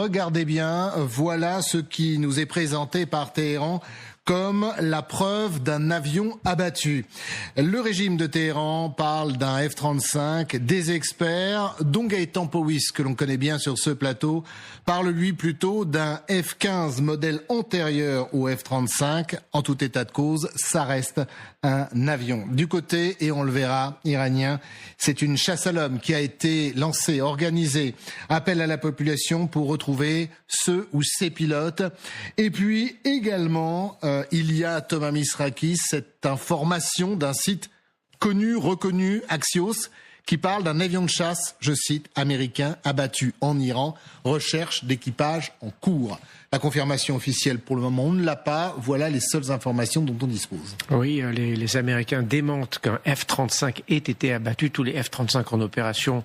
regardez bien, voilà ce qui nous est présenté par Téhéran comme la preuve d'un avion abattu. Le régime de Téhéran parle d'un F-35. Des experts, dont Gaëtan Powys, que l'on connaît bien sur ce plateau, parle lui plutôt d'un F-15 modèle antérieur au F-35. En tout état de cause, ça reste un avion. Du côté, et on le verra, iranien, c'est une chasse à l'homme qui a été lancée, organisée. Appel à la population pour retrouver ceux ou ces pilotes. Et puis également, il y a Thomas Misrakis, cette information d'un site connu, reconnu, Axios, qui parle d'un avion de chasse, je cite, américain abattu en Iran, recherche d'équipage en cours. La confirmation officielle pour le moment, on ne l'a pas. Voilà les seules informations dont on dispose. Oui, les Américains démentent qu'un F-35 ait été abattu. Tous les F-35 en opération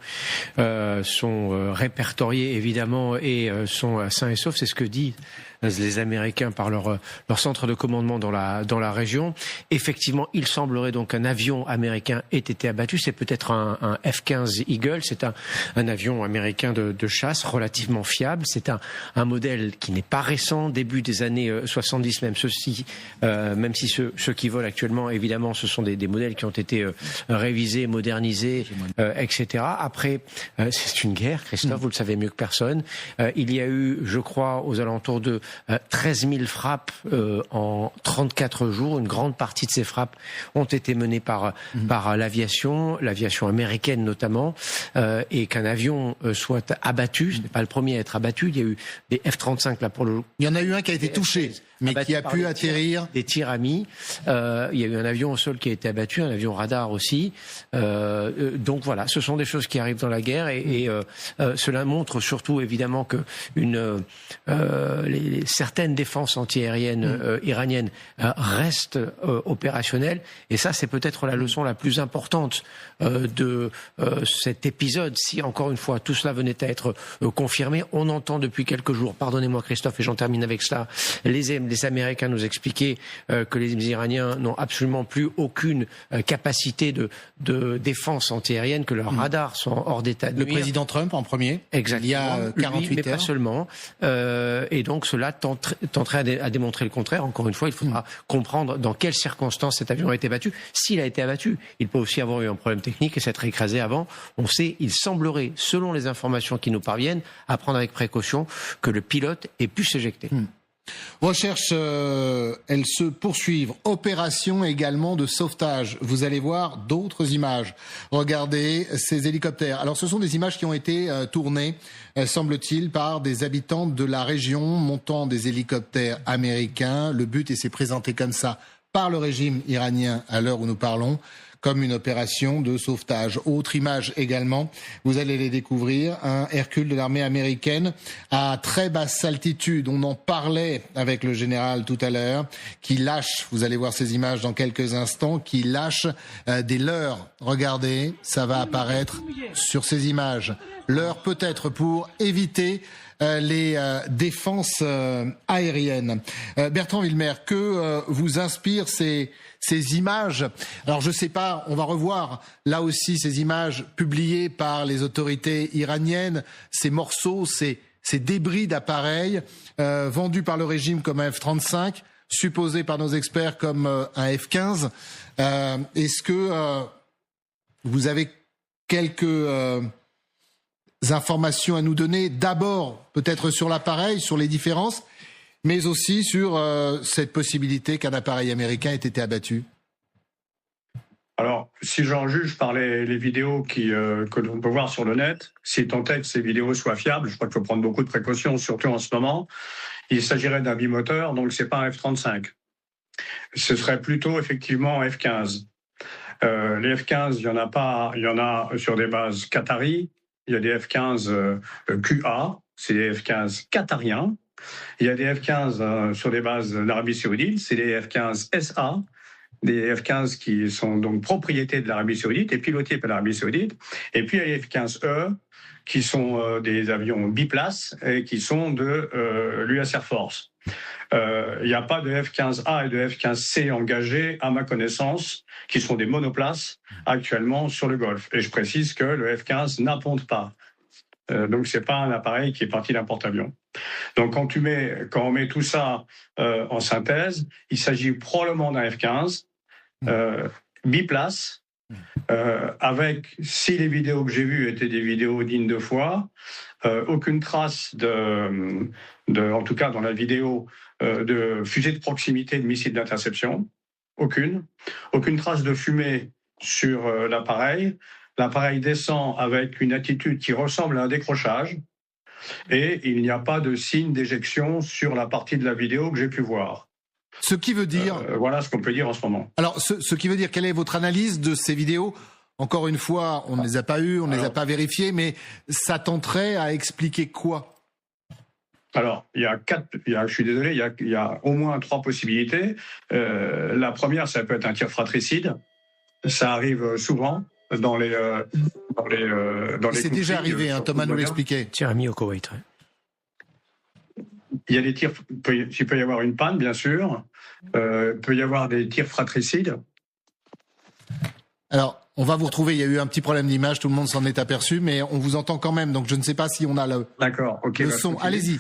sont répertoriés évidemment et sont sains et saufs. C'est ce que disent les Américains par leur centre de commandement dans la région. Effectivement, il semblerait donc qu'un avion américain ait été abattu. C'est peut-être un F-15 Eagle. C'est un avion américain de chasse relativement fiable. C'est un modèle qui n'est pas récent, début des années 70, même si ceux qui volent actuellement, évidemment, ce sont des modèles qui ont été révisés, modernisés, etc. Après, c'est une guerre, Christophe, vous le savez mieux que personne. Il y a eu, je crois, aux alentours de 13 000 frappes en 34 jours. Une grande partie de ces frappes ont été menées par l'aviation américaine notamment, et qu'un avion soit abattu, ce n'est pas le premier à être abattu. Il y a eu des F-35 là pour le... Il y en a eu un qui a été touché, mais qui a pu atterrir. Des tirs amis. Il y a eu un avion au sol qui a été abattu, un avion radar aussi. Donc voilà, ce sont des choses qui arrivent dans la guerre et cela montre surtout évidemment que certaines défenses antiaériennes iraniennes restent opérationnelles. Et ça, c'est peut-être la leçon la plus importante de cet épisode. Si encore une fois tout cela venait à être confirmé, on entend depuis quelques jours, pardonnez-moi Christophe, et j'en termine avec cela, les Américains nous expliquaient que les Iraniens n'ont absolument plus aucune capacité de défense antiaérienne, que leurs radars sont hors d'état de nuire. Le président Trump en premier, exactement, il y a 48 mais heures. pas seulement. Et donc cela tenterait à démontrer le contraire. Encore une fois, il faudra comprendre dans quelles circonstances cet avion a été abattu. S'il a été abattu, il peut aussi avoir eu un problème technique et s'être écrasé avant. On sait, il semblerait, selon les informations qui nous parviennent, à prendre avec précaution, que le pilote ait pu s'éjecter. Recherches, elles se poursuivent. Opération également de sauvetage. Vous allez voir d'autres images. Regardez ces hélicoptères. Alors ce sont des images qui ont été tournées, semble-t-il, par des habitants de la région montant des hélicoptères américains. Le but, et c'est présenté comme ça par le régime iranien à l'heure où nous parlons, comme une opération de sauvetage. Autre image également, vous allez les découvrir, un Hercule de l'armée américaine à très basse altitude. On en parlait avec le général tout à l'heure, qui lâche, vous allez voir ces images dans quelques instants, qui lâche des leurres. Regardez, ça va apparaître sur ces images. Leurres peut-être pour éviter les défenses aériennes. Bertrand Villemer, que vous inspirent ces images? Alors je sais pas, on va revoir là aussi ces images publiées par les autorités iraniennes, ces morceaux, ces débris d'appareils vendus par le régime comme un F-35, supposés par nos experts comme un F-15. Est-ce que vous avez quelques informations à nous donner, d'abord peut-être sur l'appareil, sur les différences, mais aussi sur cette possibilité qu'un appareil américain ait été abattu? Alors, si j'en juge par les vidéos que l'on peut voir sur le net, si tant est que ces vidéos soient fiables, je crois qu'il faut prendre beaucoup de précautions, surtout en ce moment, il s'agirait d'un bimoteur, donc c'est pas un F-35. Ce serait plutôt effectivement un F-15. Les F-15, il y en a sur des bases qataries. Il y a des F-15 QA, c'est des F-15 qatariens. Il y a des F-15 sur des bases d'Arabie Saoudite, c'est des F-15 SA, des F-15 qui sont donc propriété de l'Arabie Saoudite et pilotés par l'Arabie Saoudite. Et puis il y a les F-15E qui sont des avions biplaces et qui sont de l'US Air Force. Il n'y a pas de F-15A et de F-15C engagés, à ma connaissance, qui sont des monoplaces actuellement sur le Golfe. Et je précise que le F-15 n'apponte pas. Donc c'est pas un appareil qui est parti d'un porte-avions. Donc quand on met tout ça en synthèse, il s'agit probablement d'un F-15 biplace, avec, si les vidéos que j'ai vues étaient des vidéos dignes de foi, aucune trace en tout cas dans la vidéo, de fusée de proximité, de missiles d'interception, aucune trace de fumée sur l'appareil. L'appareil descend avec une attitude qui ressemble à un décrochage et il n'y a pas de signe d'éjection sur la partie de la vidéo que j'ai pu voir. Ce qui veut dire... voilà ce qu'on peut dire en ce moment. Alors, ce qui veut dire, quelle est votre analyse de ces vidéos ? Encore une fois, on ne les a pas eues, on ne les a pas vérifiées, mais ça tenterait à expliquer quoi ? Alors, je suis désolé, il y a au moins 3 possibilités. La première, ça peut être un tir fratricide. Ça arrive souvent dans les c'est déjà arrivé, Thomas nous l'expliquait. Tir ami au Koweït. Il y a des tirs, il peut y avoir une panne, bien sûr. Il peut y avoir des tirs fratricides. Alors, on va vous retrouver. Il y a eu un petit problème d'image, tout le monde s'en est aperçu, mais on vous entend quand même. Donc, je ne sais pas si on a le son. Allez-y.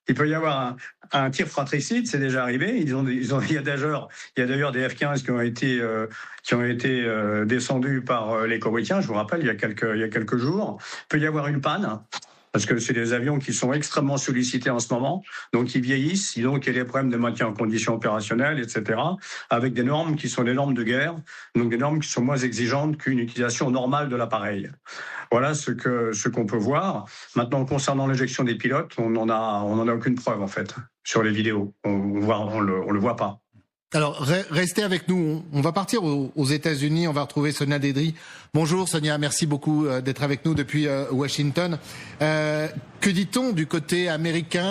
Il peut y avoir un tir fratricide, c'est déjà arrivé. Il y a d'ailleurs des F-15 qui ont été descendus par les Koweïtiens. Je vous rappelle, il y a quelques jours. Il peut y avoir une panne. Parce que c'est des avions qui sont extrêmement sollicités en ce moment, donc ils vieillissent, donc il y a des problèmes de maintien en conditions opérationnelles, etc., avec des normes qui sont des normes de guerre, donc des normes qui sont moins exigeantes qu'une utilisation normale de l'appareil. Voilà ce qu'on peut voir. Maintenant, concernant l'éjection des pilotes, on n'en a aucune preuve en fait sur les vidéos. On le voit pas. Alors, restez avec nous. On va partir aux États-Unis. On va retrouver Sonia Dédry. Bonjour Sonia, merci beaucoup d'être avec nous depuis Washington. Que dit-on du côté américain ?